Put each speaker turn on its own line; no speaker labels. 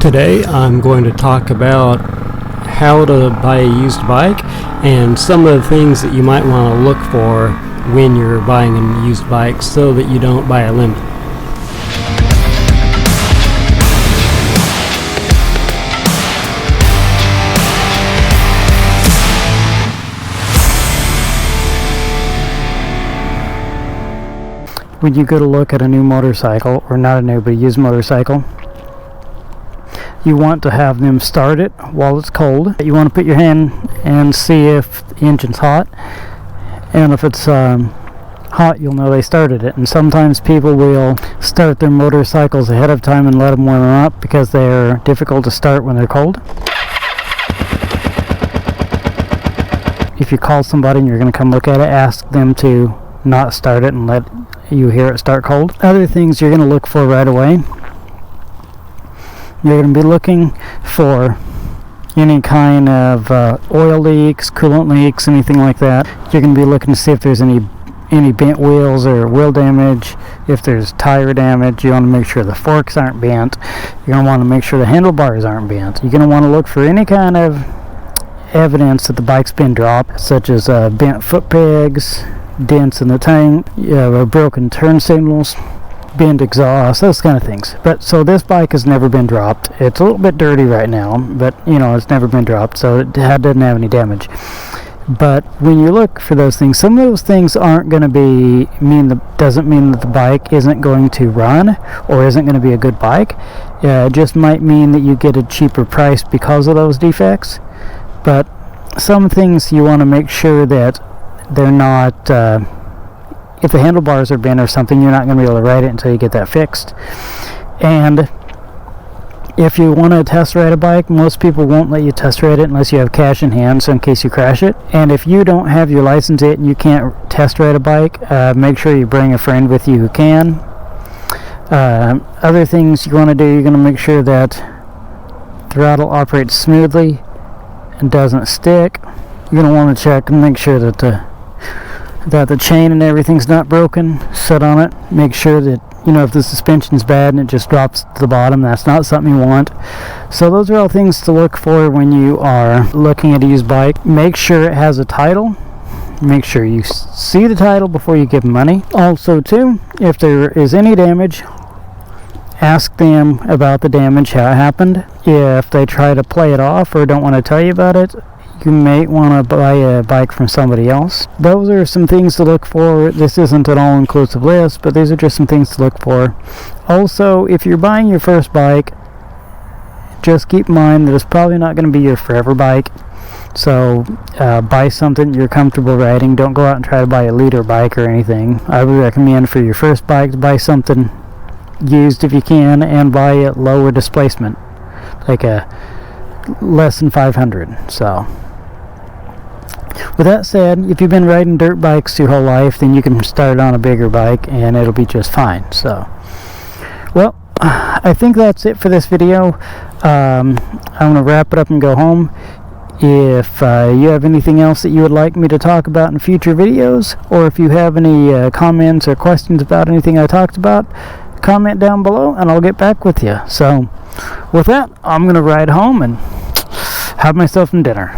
Today I'm going to talk about how to buy a used bike and some of the things that you might want to look for when you're buying a used bike so that you don't buy a limp.
When you go to look at a new motorcycle, or not a new but a used motorcycle, you want to have them start it while it's cold. You want to put your hand and see if the engine's hot, and if it's hot, you'll know they started it. And sometimes people will start their motorcycles ahead of time and let them warm up because they're difficult to start when they're cold. If you call somebody and you're going to come look at it, ask them to not start it and let you hear it start cold. Other things you're going to look for right away, you're going to be looking for any kind of oil leaks, coolant leaks, anything like that. You're going to be looking to see if there's any bent wheels or wheel damage. If there's tire damage, you want to make sure the forks aren't bent. You're going to want to make sure the handlebars aren't bent. You're going to want to look for any kind of evidence that the bike's been dropped, such as bent foot pegs, dents in the tank, broken turn signals, bent exhaust, those kind of things. But so this bike has never been dropped. It's a little bit dirty right now, but it's never been dropped, so it doesn't have any damage. But when you look for those things, some of those things aren't going to doesn't mean that the bike isn't going to run or isn't going to be a good bike. It just might mean that you get a cheaper price because of those defects. But some things you want to make sure that they're not, if the handlebars are bent or something, you're not going to be able to ride it until you get that fixed. And if you want to test ride a bike, most people won't let you test ride it unless you have cash in hand, so in case you crash it. And if you don't have your license yet and you can't test ride a bike, make sure you bring a friend with you who can. Other things you want to do, you're going to make sure that throttle operates smoothly and doesn't stick. You're going to want to check and make sure that the chain and everything's not broken. Sit on it, make sure that if the suspension's bad and it just drops to the bottom, that's not something you want. So those are all things to look for when you are looking at a used bike. Make sure it has a title. Make sure you see the title before you give money. Also too, if there is any damage, ask them about the damage, how it happened. If they try to play it off or don't want to tell you about it, you may want to buy a bike from somebody else. Those are some things to look for. This isn't an all-inclusive list, but these are just some things to look for. Also, if you're buying your first bike, just keep in mind that it's probably not going to be your forever bike. So buy something you're comfortable riding. Don't go out and try to buy a leader bike or anything. I would recommend for your first bike to buy something used if you can, and buy a lower displacement, like a less than 500. So with that said, if you've been riding dirt bikes your whole life, then you can start on a bigger bike and it'll be just fine. So, well, I think that's it for this video. I'm going to wrap it up and go home. If you have anything else that you would like me to talk about in future videos, or if you have any comments or questions about anything I talked about, comment down below and I'll get back with you. So with that, I'm going to ride home and have myself some dinner.